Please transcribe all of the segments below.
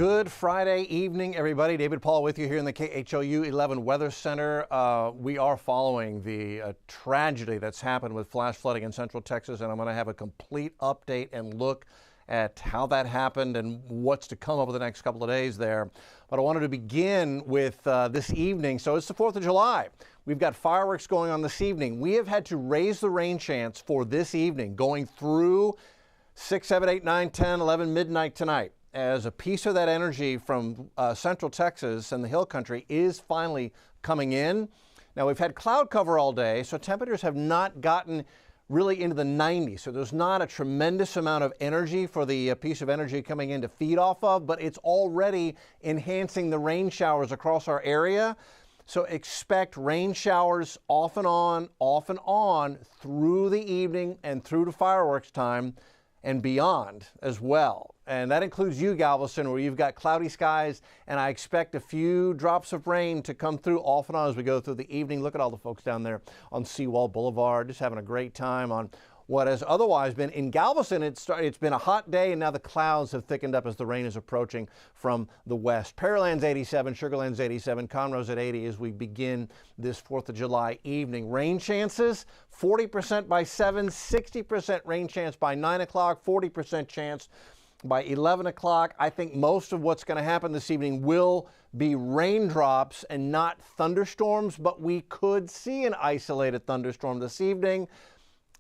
Good Friday evening, everybody. David Paul with you here in the KHOU 11 Weather Center. We are following the tragedy that's happened with flash flooding in Central Texas, and I'm going to have a complete update and look at how that happened and what's to come over the next couple of days there. But I wanted to begin with this evening. So it's the 4th of July. We've got fireworks going on this evening. We have had to raise the rain chance for this evening going through 6, 7, 8, 9, 10, 11, midnight tonight, as a piece of that energy from Central Texas and the hill country is finally coming in. Now, we've had cloud cover all day, so temperatures have not gotten really into the 90s. So there's not a tremendous amount of energy for the piece of energy coming in to feed off of, but it's already enhancing the rain showers across our area. So expect rain showers off and on through the evening and through to fireworks time and beyond as well. And that includes you, Galveston, where you've got cloudy skies, and I expect a few drops of rain to come through off and on as we go through the evening. Look at all the folks down there on Seawall Boulevard, just having a great time on what has otherwise been in Galveston. It's been a hot day, and now the clouds have thickened up as the rain is approaching from the west. Pearland's 87, Sugarland's 87, Conroe's at 80 as we begin this 4th of July evening. Rain chances, 40% by 7, 60% rain chance by 9 o'clock, 40% chance by 11 o'clock. I think most of what's going to happen this evening will be raindrops and not thunderstorms, but we could see an isolated thunderstorm this evening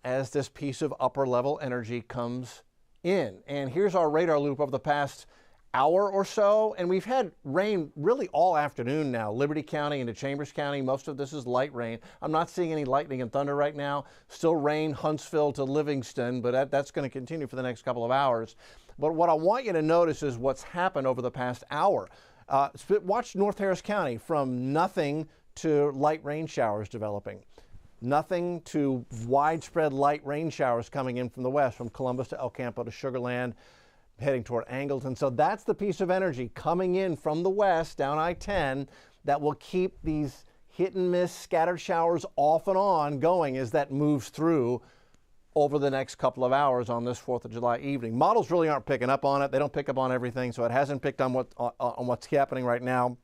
as this piece of upper level energy comes in. And here's our radar loop over the past hour or so, and we've had rain really all afternoon now. Liberty County into Chambers County, most of this is light rain. I'm not seeing any lightning and thunder right now. Still rain Huntsville to Livingston, but that's going to continue for the next couple of hours. But what I want you to notice is what's happened over the past hour. Watch North Harris County from nothing to light rain showers developing. Nothing to widespread light rain showers coming in from the west, from Columbus to El Campo to Sugar Land, heading toward Angleton. So that's the piece of energy coming in from the west down I-10 that will keep these hit and miss scattered showers off and on going as that moves through over the next couple of hours on this 4th of July evening. Models really aren't picking up on it. They don't pick up on everything, so it hasn't picked on what's happening right now.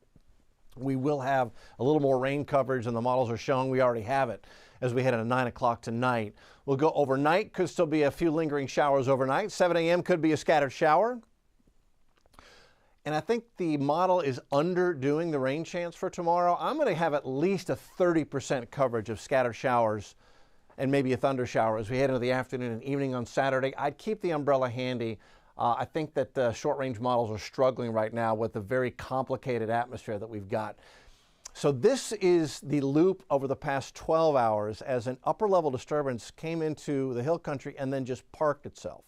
We will have a little more rain coverage than the models are showing. We already have it as we head into 9 o'clock tonight. We'll go overnight. Could still be a few lingering showers overnight. 7 a.m. could be a scattered shower. And I think the model is underdoing the rain chance for tomorrow. I'm going to have at least a 30% coverage of scattered showers and maybe a thunder shower as we head into the afternoon and evening on Saturday. I'd keep the umbrella handy. I think that the short-range models are struggling right now with the very complicated atmosphere that we've got. So this is the loop over the past 12 hours as an upper-level disturbance came into the hill country and then just parked itself.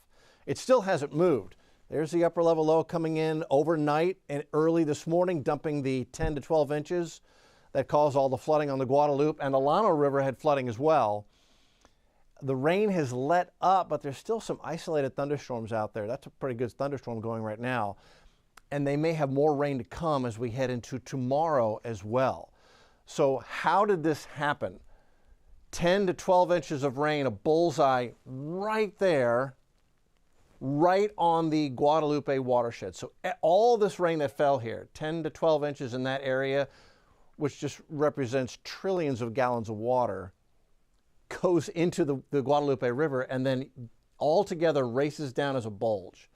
It still hasn't moved. There's the upper-level low coming in overnight and early this morning, dumping the 10 to 12 inches that caused all the flooding on the Guadalupe, and the Llano River had flooding as well. The rain has let up, but there's still some isolated thunderstorms out there. That's a pretty good thunderstorm going right now. And they may have more rain to come as we head into tomorrow as well. So how did this happen? 10 to 12 inches of rain, a bullseye right there, right on the Guadalupe watershed. So all this rain that fell here, 10 to 12 inches in that area, which just represents trillions of gallons of water, goes into the Guadalupe River and then altogether races down as a bulge.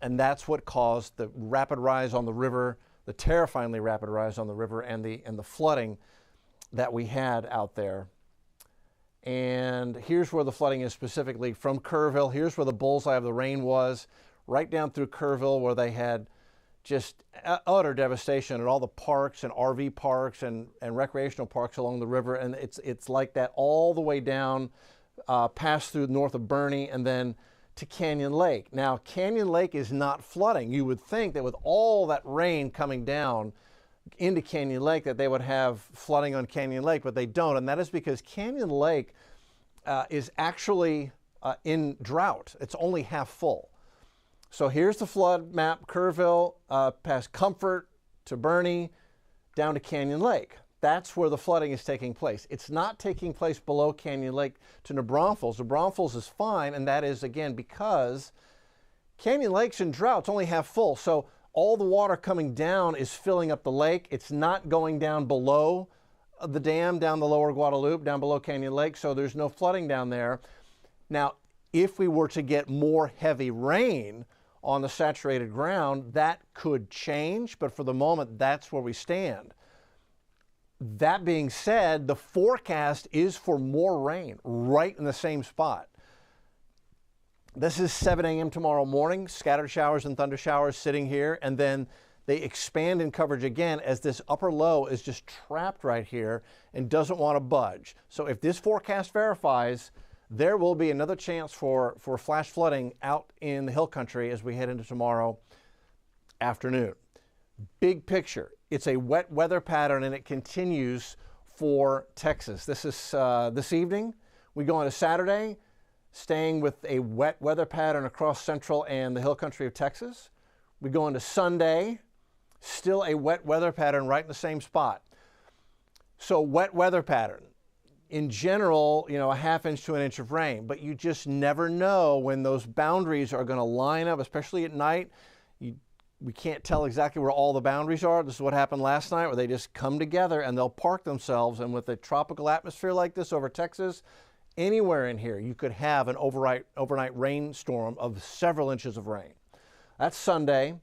And that's what caused the rapid rise on the river, the terrifyingly rapid rise on the river, and the flooding that we had out there. And here's where the flooding is specifically from Kerrville. Here's where the bullseye of the rain was, right down through Kerrville, where they had just utter devastation at all the parks and RV parks and recreational parks along the river. And it's like that all the way down, past through north of Bernie, and then to Canyon Lake. Now, Canyon Lake is not flooding. You would think that with all that rain coming down into Canyon Lake that they would have flooding on Canyon Lake, but they don't. And that is because Canyon Lake is actually in drought. It's only half full. So here's the flood map, Kerrville, past Comfort to Bernie, down to Canyon Lake. That's where the flooding is taking place. It's not taking place below Canyon Lake to New Braunfels. New Braunfels is fine, and that is, again, because Canyon Lake's in drought. It's only half full. So all the water coming down is filling up the lake. It's not going down below the dam, down the lower Guadalupe, down below Canyon Lake, so there's no flooding down there. Now, if we were to get more heavy rain on the saturated ground, that could change, but for the moment, that's where we stand. That being said, the forecast is for more rain right in the same spot. This is 7 a.m. tomorrow morning, scattered showers and thunder showers sitting here, and then they expand in coverage again as this upper low is just trapped right here and doesn't want to budge. So if this forecast verifies, there will be another chance for flash flooding out in the hill country as we head into tomorrow afternoon. Big picture, it's a wet weather pattern and it continues for Texas. This is this evening. We go into Saturday, staying with a wet weather pattern across central and the hill country of Texas. We go into Sunday, still a wet weather pattern right in the same spot. So wet weather pattern. In general, you know, a ½ inch to an inch of rain, but you just never know when those boundaries are going to line up, especially at night. We can't tell exactly where all the boundaries are. This is what happened last night, where they just come together and they'll park themselves. And with a tropical atmosphere like this over Texas, anywhere in here, you could have an overnight rainstorm of several inches of rain. That's Sunday.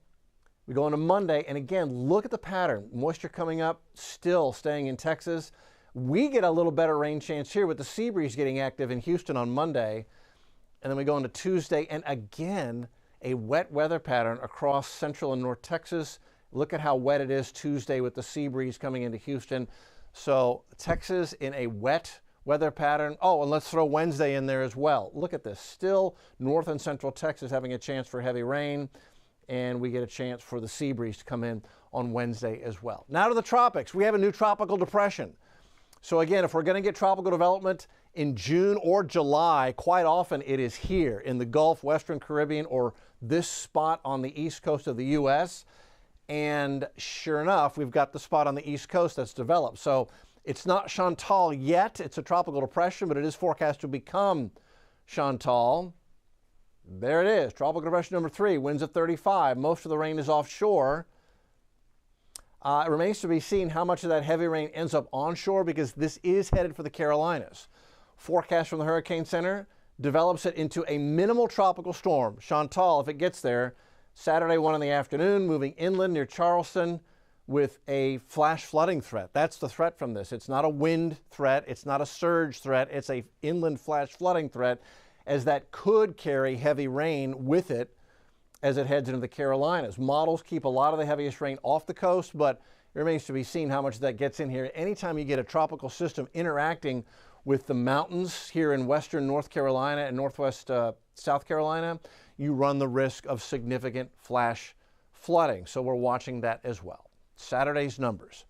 We go into Monday, and again, look at the pattern. Moisture coming up, still staying in Texas. We get a little better rain chance here with the sea breeze getting active in Houston on Monday. And then we go into Tuesday, and again, a wet weather pattern across central and north Texas. Look at how wet it is Tuesday with the sea breeze coming into Houston. So Texas in a wet weather pattern. Oh, and let's throw Wednesday in there as well. Look at this. Still north and central Texas having a chance for heavy rain, and we get a chance for the sea breeze to come in on Wednesday as well. Now to the tropics. We have a new tropical depression. So again, if we're going to get tropical development in June or July, quite often it is here in the Gulf, Western Caribbean, or this spot on the east coast of the U.S. And sure enough, we've got the spot on the east coast that's developed. So it's not Chantal yet. It's a tropical depression, but it is forecast to become Chantal. There it is, tropical depression number 3, winds of 35. Most of the rain is offshore. It remains to be seen how much of that heavy rain ends up onshore, because this is headed for the Carolinas. Forecast from the Hurricane Center develops it into a minimal tropical storm. Chantal, if it gets there, Saturday 1 in the afternoon, moving inland near Charleston with a flash flooding threat. That's the threat from this. It's not a wind threat. It's not a surge threat. It's a inland flash flooding threat, as that could carry heavy rain with it as it heads into the Carolinas. Models keep a lot of the heaviest rain off the coast, but it remains to be seen how much that gets in here. Anytime you get a tropical system interacting with the mountains here in western North Carolina and northwest South Carolina, you run the risk of significant flash flooding. So we're watching that as well. Saturday's numbers.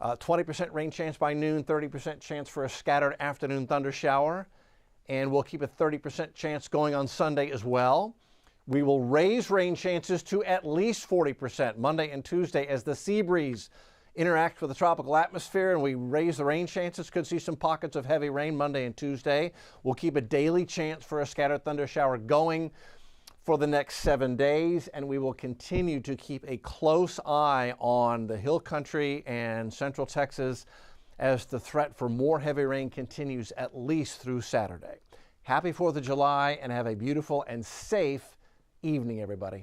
20% rain chance by noon, 30% chance for a scattered afternoon thunder shower, and we'll keep a 30% chance going on Sunday as well. We will raise rain chances to at least 40% Monday and Tuesday as the sea breeze interacts with the tropical atmosphere, and we raise the rain chances. Could see some pockets of heavy rain Monday and Tuesday. We'll keep a daily chance for a scattered thunder shower going for the next 7 days, and we will continue to keep a close eye on the hill country and central Texas as the threat for more heavy rain continues at least through Saturday. Happy 4th of July, and have a beautiful and safe evening, everybody.